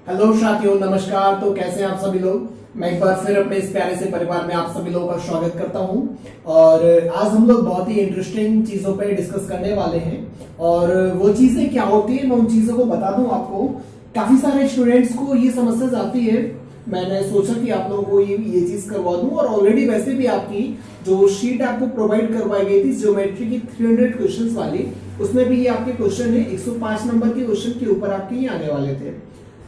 Hello साथियों, नमस्कार। तो कैसे हैं आप सभी लोग। मैं एक बार फिर अपने इस प्यारे से परिवार में आप सभी लोगों का स्वागत करता हूं। और आज हम लोग बहुत ही इंटरेस्टिंग चीजों पे डिस्कस करने वाले हैं। और वो चीजें क्या होती है, मैं उन चीजों को बता दूं आपको। काफी सारे स्टूडेंट्स को ये समस्या आती है। मैंने सोचा कि आप लोगों को ये चीज करवा दूं। और ऑलरेडी वैसे भी आपकी जो शीट आपको प्रोवाइड करवाई गई थी ज्योमेट्री की 300 क्वेश्चंस वाली, उसमें भी ये आपके क्वेश्चन है 105 नंबर के क्वेश्चन के ऊपर आपके ये आने वाले थे।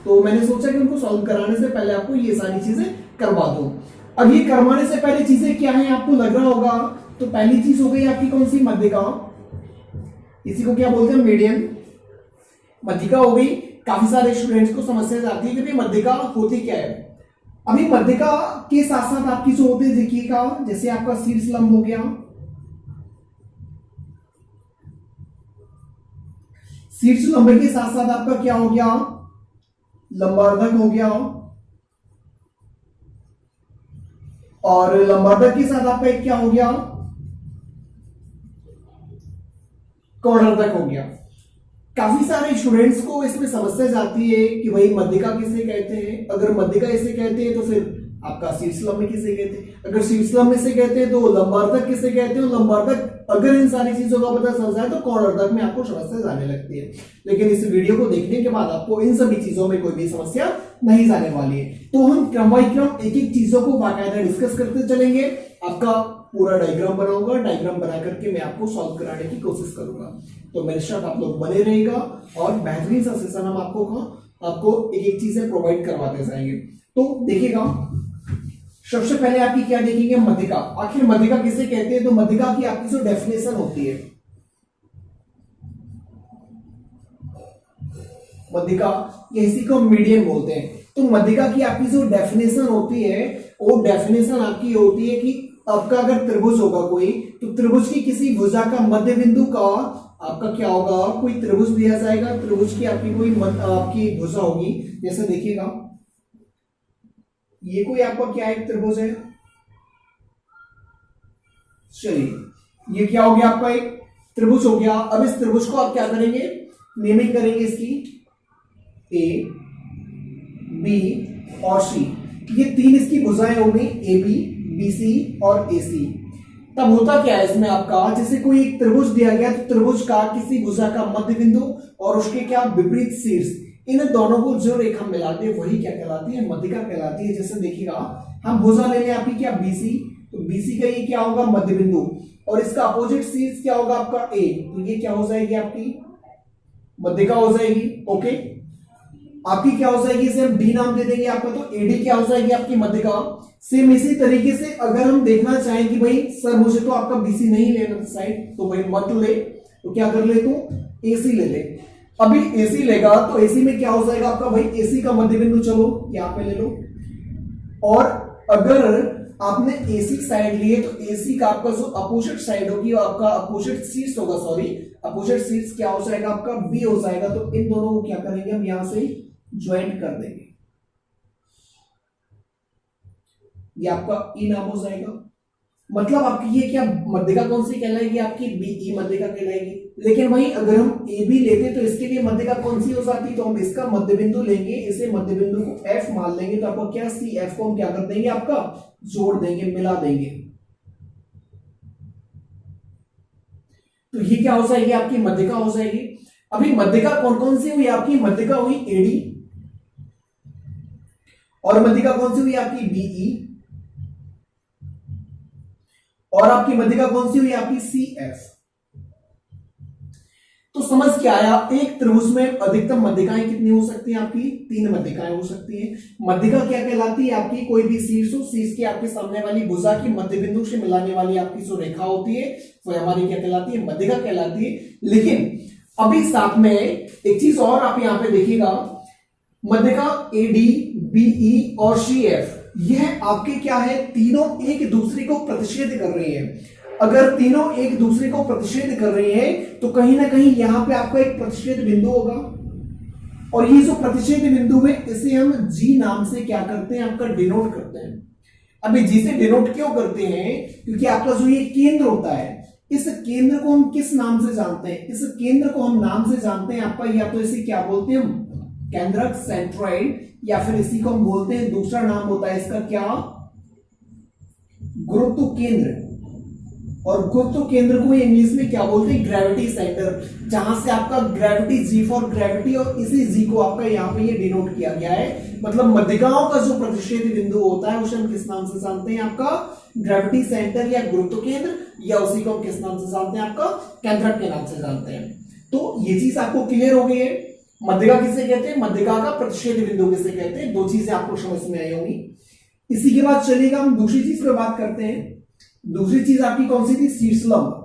तो मैंने सोचा कि उनको सॉल्व कराने से पहले आपको ये सारी चीजें करवा दूं। अब ये करवाने से पहले चीजें क्या है आपको लग रहा होगा। तो पहली चीज हो गई आपकी कौन सी, मध्यिका। इसी को क्या बोलते हैं, मीडियन। मध्यिका हो गई। काफी सारे स्टूडेंट्स को समस्या आती है कि भाई मध्यिका होती क्या है। अभी मध्यिका के साथ साथ आपकी जो होती है, देखिएगा जैसे आपका शीर्ष लंब हो गया, शीर्ष लंब के साथ साथ आपका क्या हो गया, लंबार्धक हो गया। और लंबार्धक के साथ आपका एक क्या हो गया, कोणार्धक हो गया। काफी सारे स्टूडेंट्स को इसमें समस्या जाती है कि भाई मध्यिका किसे कहते हैं। अगर मध्यिका इसे कहते हैं तो फिर आपका शीर्ष लंब किसे कहते हैं। अगर शीर्ष लंब इसे कहते हैं तो लंबार्धक किसे कहते हैं। लंबार्धक अगर इन सारी चीजों का पता चल जाए तो कोणार्धक में आपको समस्या जाने लगती है। लेकिन इस वीडियो को देखने के बाद आपको इन सभी चीजों में कोई भी समस्या नहीं जाने वाली है। तो हम क्रम बाई क्रम एक एक चीजों को बाकायदा डिस्कस करते चलेंगे। आपका पूरा डायग्राम बनाऊंगा, डायग्राम बना करके मैं आपको सॉल्व कराने की कोशिश करूंगा। तो मेरे साथ आप लोग बने रहेगा और बेहतरीन सा सेशन हम आपको एक एक चीजें प्रोवाइड करवाते जाएंगे। तो देखिएगा, सबसे पहले आपकी क्या देखेंगे, मध्यिका। आखिर मध्यिका किसे कहते हैं। तो मध्यिका की आपकी जो डेफिनेशन होती है, मध्यिका इसी को मीडियन बोलते हैं। तो मध्यिका की आपकी जो डेफिनेशन होती है, वो डेफिनेशन आपकी होती है कि आपका अगर त्रिभुज होगा कोई, तो त्रिभुज की किसी भुजा का मध्य बिंदु का आपका क्या होगा, कोई त्रिभुज दिया जाएगा। त्रिभुज की आपकी कोई आपकी भुजा होगी। जैसे देखिएगा, ये कोई आपका क्या एक त्रिभुज है। चलिए, ये क्या हो गया, आपका एक त्रिभुज हो गया। अब इस त्रिभुज को आप क्या करेंगे, नेमिंग करेंगे इसकी ए, बी और सी। ये तीन इसकी भुजाएं हो गई, ए बी, बी सी और ए सी। तब होता क्या है इसमें आपका, जैसे कोई एक त्रिभुज दिया गया तो त्रिभुज का किसी भुजा का मध्य बिंदु और उसके क्या विपरीत शीर्ष, इन दोनों को जो रेखा मिलाते हैं वही क्या कहलाती है, मध्यिका कहलाती है। जैसे देखिएगा, हम भुजा ले लें आपकी क्या, बीसी। तो बीसी का ये क्या होगा, मध्य बिंदु, और इसका अपोजिट शीर्ष क्या होगा आपका ए। तो ये क्या हो जाएगी, आपकी मध्यिका हो जाएगी। ओके, आपकी क्या हो जाएगी, इसे हम डी नाम दे देंगे आपका। तो एडी क्या हो जाएगी आपकी मध्यिका। सेम इसी तरीके से अगर हम देखना चाहें कि भाई सर मुझे तो आपका बीसी नहीं लेना साइड, तो भाई मत ले, तो क्या कर ले, तू एसी ले ले। अभी एसी लेगा तो एसी में क्या हो जाएगा आपका, भाई एसी का मध्य बिंदु चलो यहां पे ले लो। और अगर आपने एसी साइड लिए तो एसी का आपका जो अपोजिट साइड होगी, आपका अपोजिट शीर्ष होगा, सॉरी अपोजिट शीर्ष क्या हो जाएगा आपका, बी हो जाएगा। तो इन दोनों को क्या करेंगे, हम यहां से ज्वाइंट कर देंगे। ये आपका ई नाम हो जाएगा। मतलब आपकी ये क्या मध्यिका कौन सी कहलाएगी, आपकी बीई मध्यिका कहलाएगी। लेकिन वही अगर हम ए बी लेते तो इसके लिए मध्यिका कौन सी हो जाती, तो हम इसका मध्य बिंदु लेंगे, इसे मध्य बिंदु को एफ मान लेंगे। तो आपको क्या, सी एफ को हम क्या कर देंगे, आपका जोड़ देंगे, मिला देंगे। तो ये क्या हो जाएगी, आपकी मध्यिका हो जाएगी। अभी मध्यिका कौन कौन सी हुई, आपकी मध्यिका हुई एडी, और मध्यिका कौन सी हुई आपकी बीई, और आपकी मध्यिका कौन सी हुई आपकी सी एफ। तो समझ क्या आया, एक त्रिभुज में अधिकतम मध्यिकाएं कितनी हो सकती हैं, आपकी 3 मध्यिकाएं हो सकती हैं। मध्यिका क्या कहलाती है, आपकी कोई भी शीर्ष हो, शीर्ष के आपके सामने वाली भुजा की मध्य बिंदु से मिलाने वाली आपकी जो रेखा होती है वो हमारी क्या कहलाती है, मध्यिका कहलाती है। लेकिन अभी साथ में एक चीज और आप यहां पे देखिएगा, मध्यिका एडी, बीई और सी एफ, यह आपके क्या है, तीनों एक दूसरे को प्रतिच्छेद कर रही है। अगर तीनों एक दूसरे को प्रतिच्छेद कर रही है तो कहीं ना कहीं यहां पे आपका एक प्रतिच्छेद बिंदु होगा। और ये जो प्रतिच्छेद बिंदु है इसे हम जी नाम से क्या करते हैं, आपका डिनोट करते हैं। अभी जी से डिनोट क्यों करते हैं, क्योंकि आपका जो ये केंद्र होता है, इस केंद्र को हम किस नाम से जानते हैं, इस केंद्र को हम नाम से जानते हैं आपका, या तो इसे क्या बोलते हैं हम केंद्रक, सेंट्रॉइड, या फिर इसी को हम बोलते हैं, दूसरा नाम होता है इसका क्या, गुरुत्व केंद्र। और गुरुत्व केंद्र को इंग्लिश में क्या बोलते हैं, ग्रेविटी सेंटर, जहां से आपका ग्रेविटी, जी फॉर ग्रेविटी, और इसी जी को आपका यहाँ पे ये डिनोट किया गया है। मतलब मध्यिकाओं का जो प्रतिच्छेद बिंदु होता है उसे हम किस नाम से जानते हैं, आपका ग्रेविटी सेंटर या गुरुत्व केंद्र, या उसी को हम किस नाम से जानते हैं, आपका केंद्रक के नाम से जानते हैं। तो ये चीज आपको क्लियर हो गई है, मध्यिका किसे कहते हैं, मध्यिका का प्रतिच्छेद बिंदु किसे कहते हैं, दो चीजें आपको समझ में आई होंगी। इसी के बाद चलिएगा हम दूसरी चीज पर बात करते हैं। दूसरी चीज आपकी कौन सी थी, शीर्षलंब।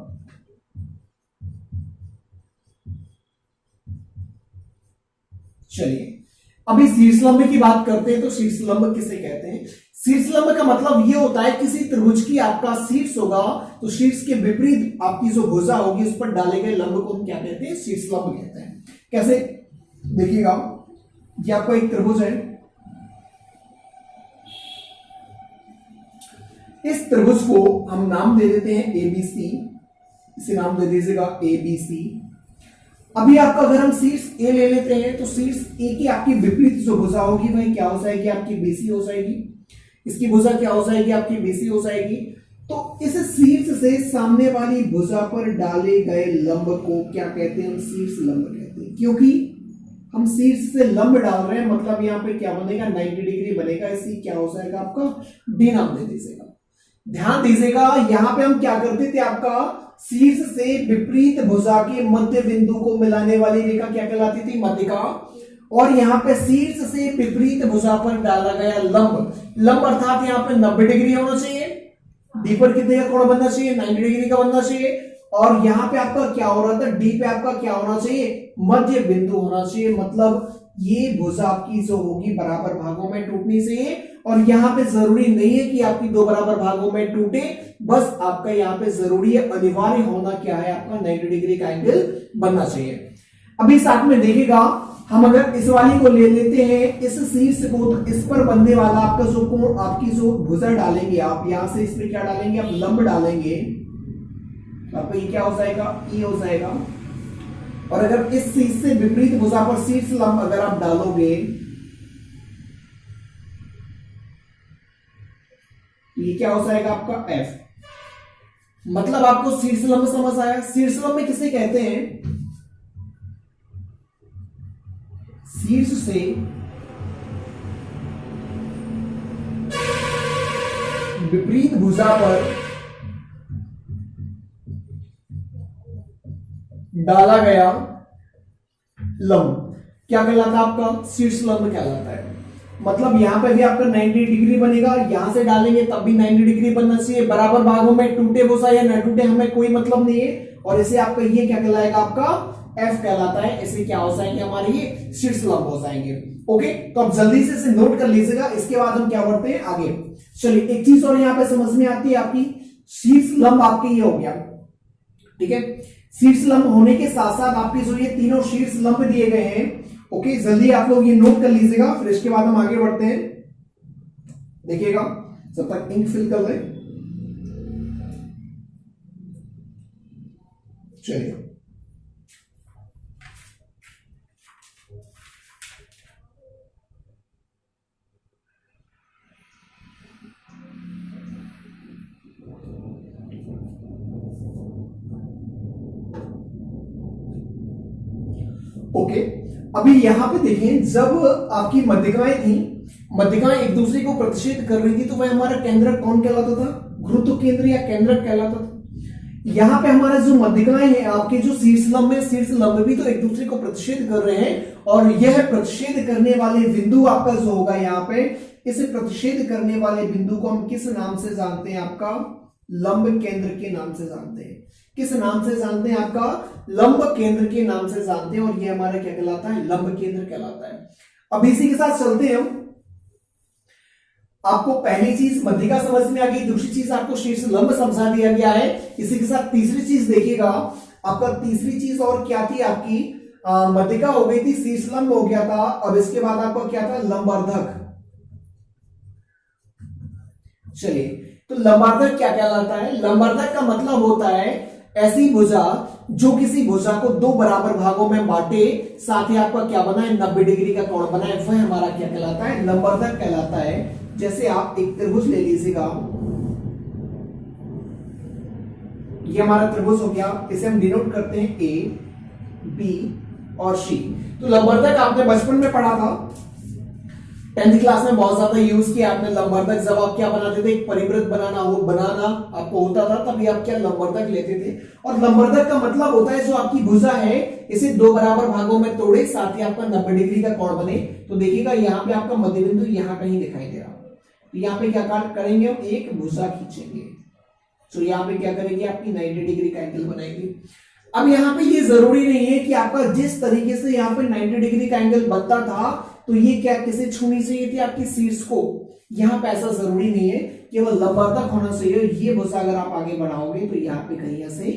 चलिए अभी शीर्षलंब की बात करते हैं। तो शीर्षलंब किसे कहते हैं, शीर्षलंब का मतलब यह होता है किसी त्रिभुज की आपका शीर्ष होगा तो शीर्ष के विपरीत आपकी जो भुजा होगी उस पर डाले गए लंब को हम क्या कहते हैं, शीर्षलंब कहते हैं। कैसे, देखिएगा ये आपका एक त्रिभुज है, इस त्रिभुज को हम नाम दे देते हैं एबीसी, इसे नाम दे दीजिएगा एबीसी। अभी आपका अगर हम शीर्ष ए ले लेते हैं तो शीर्ष ए की आपकी विपरीत जो भुजा होगी वह क्या हो जाएगी, आपकी बीसी हो जाएगी। इसकी भुजा क्या हो जाएगी, आपकी बीसी हो जाएगी। तो इस शीर्ष से सामने वाली भुजा पर डाले गए लंब को क्या कहते हैं, हम शीर्ष लंब कहते हैं। क्योंकि हम शीर्ष से लंब डाल रहे हैं, मतलब यहां पे क्या बनेगा, 90 डिग्री बनेगा। इसी क्या हो जाएगा, आपका डी नाम दे दीजिएगा। ध्यान दीजिएगा यहां पे हम क्या करते थे, आपका शीर्ष से विपरीत भुजा के मध्य बिंदु को मिलाने वाली रेखा क्या कहलाती थी, मध्यिका। और यहां पे शीर्ष से विपरीत भुजा पर डाला गया लंब, लंब अर्थात यहां पे 90 डिग्री होना चाहिए, डी पर कितने का कोण बनना चाहिए, 90 डिग्री का बनना चाहिए। और यहां पे आपका क्या हो रहा था, डी पे आपका क्या होना चाहिए, मध्य बिंदु होना चाहिए। मतलब ये भुजा आपकी जो होगी बराबर भागों में टूटनी चाहिए। और यहां पे जरूरी नहीं है कि आपकी दो बराबर भागों में टूटे, बस आपका यहां पे जरूरी है, अनिवार्य होना क्या है, आपका 90 डिग्री का एंगल बनना चाहिए। अभी साथ में देखिएगा हम अगर इस वाली को ले लेते हैं, इस शीर्ष को, तो इस पर बनने वाला आपका जो कोण, आपकी जो भुजा डालेंगे आप यहां से, इस पर क्या डालेंगे, आप लंब डालेंगे, आपका ये क्या हो जाएगा, ई हो जाएगा। और अगर इस शीर्ष से विपरीत भुजा पर शीर्ष लंब अगर आप डालोगे तो ये क्या हो जाएगा, आपका एफ। मतलब आपको शीर्ष लंब समझ आया। शीर्ष लंब में किसे कहते हैं, शीर्ष से विपरीत भुजा पर डाला गया लंब क्या कहलाता है, आपका शीर्ष लंब कहलाता है। मतलब यहां पे भी आपका 90 डिग्री बनेगा, यहां से डालेंगे तब भी 90 डिग्री बनना चाहिए। बराबर भागों में टूटे भुजा या न टूटे हमें कोई मतलब नहीं है। और इसे आपका ये क्या कहलाएगा, आपका एफ कहलाता है। इसे क्या हो जाएंगे, हमारे ये शीर्ष लंब हो जाएंगे। ओके, तो अब जल्दी से इसे नोट कर लीजिएगा। इसके बाद हम क्या बढ़ते हैं आगे। चलिए एक चीज और यहां पे समझ में आती है, आपकी शीर्ष लंब आपके ये हो गया, ठीक है। शीर्ष लंब होने के साथ साथ आपके जो ये तीनों शीर्ष लंब दिए गए हैं, ओके, जल्दी आप लोग ये नोट कर लीजिएगा। फिर इसके बाद हम आगे बढ़ते हैं। देखिएगा जब तक इंक फिल कर ले। चलिए ओके, अभी यहां पे देखें, जब आपकी मध्यिकाएं थी, मध्यिकाएं एक दूसरे को प्रतिच्छेद कर रही थी, तो वह हमारा केंद्रक कौन कहलाता था, गुरुत्व केंद्र या केंद्रक कहलाता था। यहां पे हमारा जो मध्यिकाएं हैं, आपके जो शीर्ष लंब है, शीर्ष लंब भी तो एक दूसरे को प्रतिच्छेद कर रहे हैं। और यह प्रतिच्छेद करने वाले बिंदु आपका जो होगा यहाँ पे, इस प्रतिच्छेद करने वाले बिंदु को हम किस नाम से जानते हैं, आपका लंब केंद्र के नाम से जानते हैं। किस नाम से जानते हैं, आपका लंब केंद्र के नाम से जानते हैं। और ये हमारा क्या कहलाता है, लंब केंद्र कहलाता है। अब इसी के साथ चलते हैं हम। आपको पहली चीज मध्यिका समझ में आ गई, दूसरी चीज आपको शीर्ष लंब समझा दिया गया है। इसी के साथ तीसरी चीज देखिएगा, आपका तीसरी चीज और क्या थी, आपकी मध्यिका हो गई थी, शीर्ष लंब हो गया था। अब इसके बाद आपका क्या था, लंबार्धक। चलिए, तो लंबार्धक क्या कहलाता है, लंबार्धक का मतलब होता है ऐसी भुजा जो किसी भुजा को दो बराबर भागों में बांटे, साथ ही आपका क्या बना है, 90 डिग्री का कोण बना है, वह हमारा क्या कहलाता है, लंबवर्धक कहलाता है। जैसे आप एक त्रिभुज ले लीजिएगा, ये हमारा त्रिभुज हो गया, इसे हम डिनोट करते हैं ए, बी और सी। तो लंबवर्धक आपने बचपन में पढ़ा था, 10th क्लास में बहुत ज्यादा यूज किया आपने लंबवर्धक। जब आप क्या बनाते थे, एक परिवृत्त बनाना आपको होता था, तभी आप क्या लंबवर्धक लेते थे। और लंबवर्धक का मतलब होता है जो आपकी भुजा है इसे दो बराबर भागों में तोड़े, साथ ही आपका 90 डिग्री का कोण बने। तो देखिएगा यहाँ पे आपका मध्य बिंदु यहाँ कहीं दिखाई दे रहा, तो यहाँ पे क्या करेंगे, हम एक भुजा खींचेंगे, तो यहाँ पे क्या करेंगे, आपकी 90 डिग्री का एंगल बनाएंगे। अब यहाँ पे ये जरूरी नहीं है कि आपका जिस तरीके से यहाँ पे 90 डिग्री का एंगल बनता था, तो ये क्या किसे छूनी चाहिए थी, आपकी शीर्ष को। यहाँ पे ऐसा जरूरी नहीं है, केवल लंबवर्धक होना चाहिए। ये भुजा अगर आप आगे बढ़ाओगे तो यहाँ पे कहीं से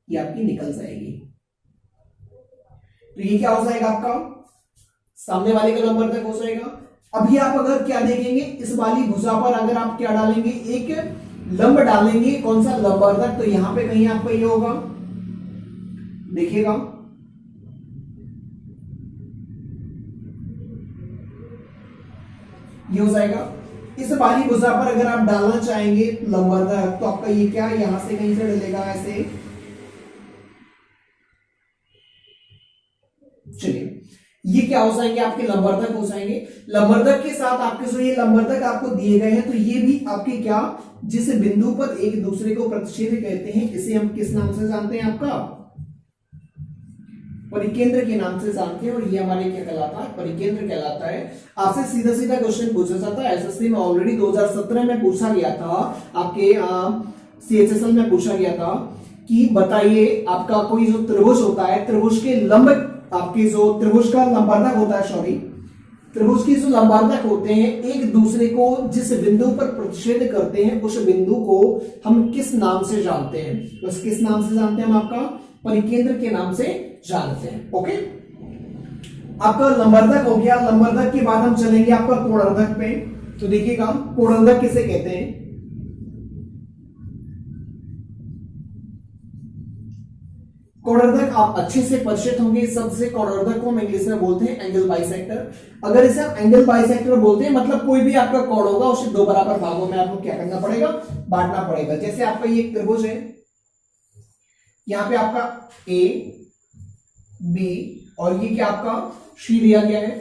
ये आपकी निकल जाएगी, तो ये क्या हो जाएगा, आपका सामने वाले का लंबवर्धक हो जाएगा। अभी आप अगर क्या देखेंगे, इस वाली भुजा पर अगर आप क्या डालेंगे, एक लंब डालेंगे, कौन सा, लंबवर्धक, तो यहाँ पे कहीं आपका ये होगा, देखिएगा ये हो जाएगा। इस वाली भुजा पर अगर आप डालना चाहेंगे लंबवर्धक, तो आपका ये क्या, यहां से कहीं से डलेगा ऐसे। चलिए ये क्या हो जाएंगे, आपके लंबवर्धक हो जाएंगे। लंबवर्धक के साथ आपके जो ये लंबवर्धक आपको दिए गए हैं, तो ये भी आपके क्या, जिस बिंदु पर एक दूसरे को प्रतिच्छेद कहते हैं, इसे हम किस नाम से जानते हैं, आपका परिकेंद्र के नाम से जानते हैं। और ये हमारे क्या कहलाता है, परिकेंद्र कहलाता है। आपसे सीधा सीधा क्वेश्चन पूछा जाता है, एसएससी में ऑलरेडी 2017 में पूछा गया था, आपके सीएचएसएल में पूछा गया था कि बताइए आपका कोई जो त्रिभुज होता है, त्रिभुज के लंब, आपके जो त्रिभुज का लंबवर्धक होता है, सॉरी त्रिभुज की जो लंबवर्धक होते हैं, एक दूसरे को जिस बिंदु पर प्रतिच्छेद करते हैं, उस बिंदु को हम किस नाम से जानते हैं, बस किस नाम से जानते हैं, हम आपका परिकेंद्र के नाम से जानते हैं। ओके, आपका लंबवर्धक हो गया। लंबवर्धक के बाद हम चलेंगे आपका कोणर्धक पे। तो देखिएगा कोणर्धक किसे कहते हैं, कोणर्धक आप अच्छे से परिचित होंगे इस शब्द से। कोणर्धक को हम इंग्लिश में बोलते हैं एंगल बाइसेक्टर। अगर इसे आप एंगल बाइसेक्टर बोलते हैं, मतलब कोई भी आपका कोण होगा उसे दो बराबर भागों में आपको क्या करना पड़ेगा, बांटना पड़ेगा। जैसे आपका ये त्रिभुज है, यहां पे आपका ए, बी और ये क्या आपका सी दिया गया है।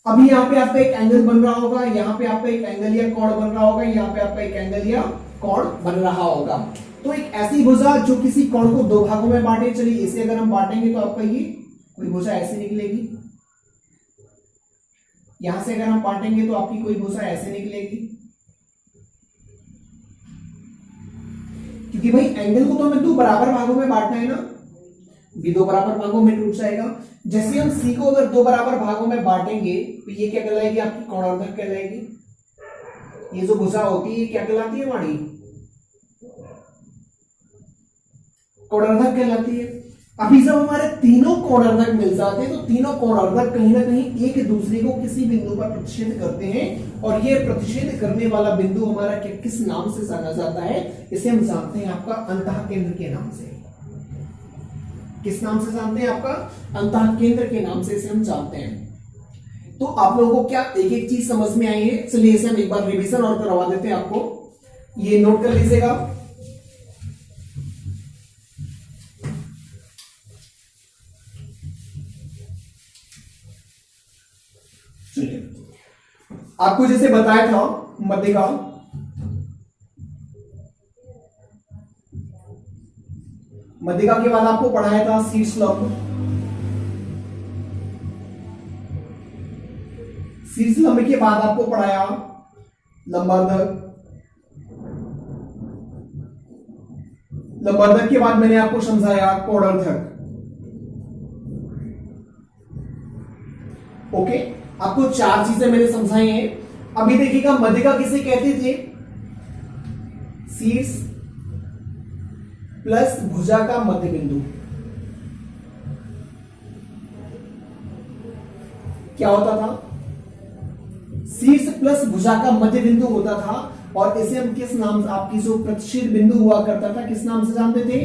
अभी यहाँ पे आपका एक एंगल बन रहा होगा, यहाँ पे आपका एक एंगल या कोण बन रहा होगा, यहाँ पे आपका एक एंगल या कोण बन रहा होगा। तो एक ऐसी भुजा जो किसी कोण को दो भागों में बांटे, चलिए इसे अगर हम बांटेंगे तो आपका ये कोई भुजा ऐसे निकलेगी। यहां से अगर हम बांटेंगे तो आपकी कोई भुजा ऐसे निकलेगी, क्योंकि भाई एंगल को तो हमें दो बराबर भागों में बांटना है ना, भी दो बराबर भागों में टूट जाएगा। जैसे हम सी को अगर दो बराबर भागों में बांटेंगे तो ये क्या कहलाएगी, आपकी कोणार्धक कहलाएगी। ये जो भुजा होती है ये क्या कहलाती है, हमारी कोणार्धक कहलाती है। अभी जब हमारे तीनों कोणार्धक मिल जाते हैं, तो तीनों कोणार्धक कहीं ना कहीं एक दूसरे को किसी बिंदु पर प्रतिच्छेद करते हैं, और ये प्रतिच्छेद करने वाला बिंदु हमारा किस नाम से जाना जाता है, इसे हम जानते हैं आपका अंतःकेंद्र के नाम से। किस नाम से जानते हैं, आपका अंतःकेंद्र के नाम से इसे हम जानते हैं। तो आप लोगों को क्या एक एक चीज समझ में आई है, चलिए इसे हम एक बार रिवीजन और करवा देते हैं आपको, ये नोट कर लीजिएगा। आपको जैसे बताया था मध्यिका, मध्यिका के बाद आपको पढ़ाया था शीर्ष लंब। शीर्ष लंब के बाद आपको पढ़ाया लंबवर्धक। लंबवर्धक के बाद मैंने आपको समझाया कोणार्धक। ओके, आपको चार चीजें मैंने समझाई हैं। अभी देखिएगा मध्यिका किसे कहते थे, शीर्ष प्लस भुजा का मध्य बिंदु। क्या होता था, शीर्ष प्लस भुजा का मध्य बिंदु होता था, और इसे हम किस नाम से, आपकी जो प्रतिच्छेद बिंदु हुआ करता था, किस नाम से जानते थे,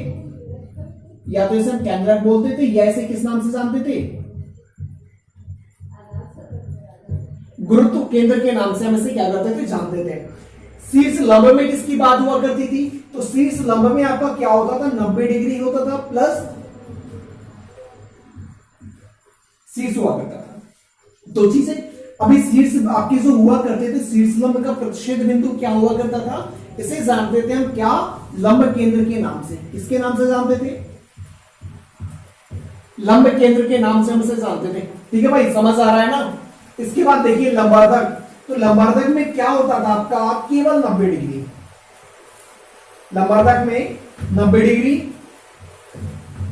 या तो इसे हम केंद्रक बोलते थे या इसे किस नाम से जानते थे? गुरुत्व केंद्र के नाम से हम इसे क्या करते थे, जानते थे। शीर्ष लंब में किसकी बात हुआ करती थी? तो शीर्ष लंब में आपका क्या होता था, 90 डिग्री होता था प्लस शीर्ष हुआ करता था। दो चीजें। अभी शीर्ष आपके जो हुआ करते थे, शीर्ष लंब का प्रतिच्छेद बिंदु क्या हुआ करता था, इसे जानते थे हम क्या, लंब केंद्र के नाम से। किसके नाम से जानते थे? लंब केंद्र के नाम से हम इसे जानते थे। ठीक है भाई, समझ आ रहा है ना? इसके बाद देखिए लंबार्धक। तो लंबार्धक में क्या होता था आपका, केवल 90 डिग्री। लंबार्धक में 90 डिग्री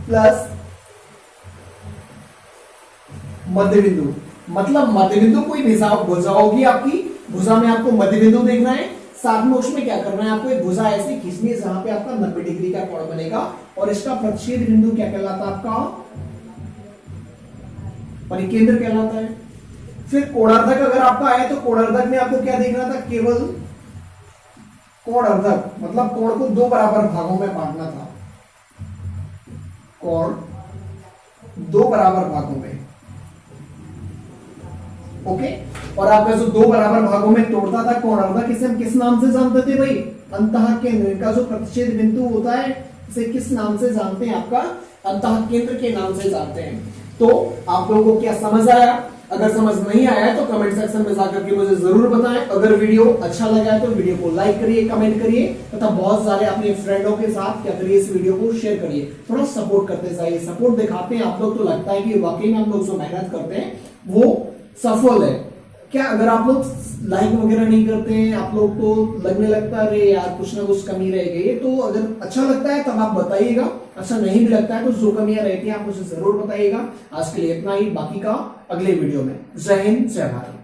प्लस मध्य बिंदु। मतलब मध्य बिंदु कोई भुजा होगी आपकी, भुजा में आपको मध्य बिंदु देखना है, साथ में उसमें क्या करना है, आपको एक भुजा ऐसी खींचनी है जहां पे आपका 90 डिग्री का कोण बनेगा और इसका प्रतिच्छेद बिंदु क्या कहलाता है, आपका परिकेंद्र कहलाता है। फिर कोणार्धक अगर आपका आए तो कोणार्धक में आपको क्या देखना था, केवल कोणार्धक, मतलब कोण को दो बराबर भागों में बांटना था। कोण दो बराबर भागों में, ओके। और आपका जो दो बराबर भागों में तोड़ता था कोणार्धक, इसे हम किस नाम से जानते थे भाई, अंतः केंद्र का जो प्रतिच्छेद बिंदु होता है इसे किस नाम से जानते हैं, आपका अंतः केंद्र के नाम से जानते हैं। तो आप लोगों को क्या समझ आया? अगर समझ नहीं आया तो कमेंट सेक्शन में जाकर के मुझे जरूर बताएं। अगर वीडियो अच्छा लगा है तो वीडियो को लाइक करिए, कमेंट करिए तथा बहुत सारे अपने फ्रेंडों के साथ क्या करिए, इस वीडियो को शेयर करिए। थोड़ा सपोर्ट करते जाइए, सपोर्ट दिखाते हैं आप लोग तो लगता है कि वाकई में हम लोग जो मेहनत करते हैं वो सफल है क्या। अगर आप लोग लाइक वगैरह नहीं करते हैं, आप लोग को लगने लगता है अरे यार कुछ ना कुछ कमी रह गई है, तो अगर अच्छा लगता है तब आप बताइएगा, अच्छा नहीं भी लगता है तो जो कमियां रहती हैं आप मुझे जरूर बताइएगा। आज के लिए इतना ही, बाकी का अगले वीडियो में। जय हिंद, जय भारत।